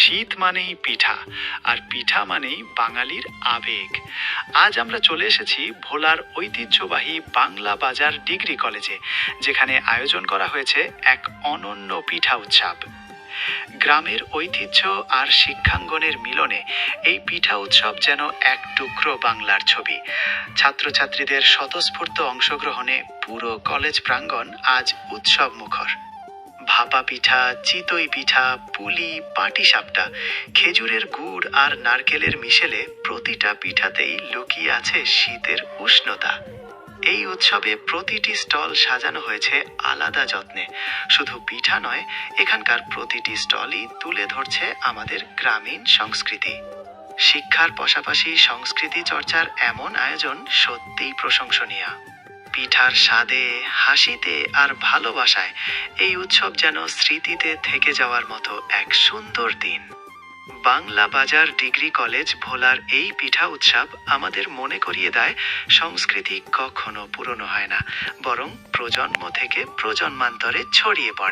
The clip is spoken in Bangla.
শীত মানেই পিঠা, আর পিঠা মানেই বাঙালির আবেগ। আজ আমরা চলে এসেছি ভোলার ঐতিহ্যবাহী বাংলা বাজার ডিগ্রি কলেজে, যেখানে আয়োজন করা হয়েছে এক অনন্য পিঠা উৎসব। গ্রামের ঐতিহ্য আর শিক্ষাঙ্গনের মিলনে এই পিঠা উৎসব যেন এক টুকরো বাংলার ছবি। ছাত্রছাত্রীদের স্বতঃস্ফূর্ত অংশগ্রহণে পুরো কলেজ প্রাঙ্গণ আজ উৎসব মুখর। ভাপা পিঠা, চিতই পিঠা, পুলি, পাটিসাপটা, খেজুরের গুড় আর নারকেলের মিশেলে প্রতিটা পিঠাতেই লুকিয়ে আছে শীতের উষ্ণতা। এই উৎসবে প্রতিটি স্টল সাজানো হয়েছে আলাদা যত্নে। শুধু পিঠা নয়, এখানকার প্রতিটি স্টলই তুলে ধরছে আমাদের গ্রামীণ সংস্কৃতি। শিক্ষার পাশাপাশি সংস্কৃতি চর্চার এমন আয়োজন সত্যিই প্রশংসনীয়। পিঠার স্বাদে, হাসিতে আর ভালোবাসায় এই উৎসব যেন স্মৃতিতে থেকে যাওয়ার মতো এক সুন্দর দিন। বাংলা বাজার ডিগ্রি কলেজ ভোলার এই পিঠা উৎসব আমাদের মনে করিয়ে দেয়, সংস্কৃতি কখনো পুরনো হয় না, বরং প্রজন্ম থেকে প্রজন্মান্তরে ছড়িয়ে পড়ে।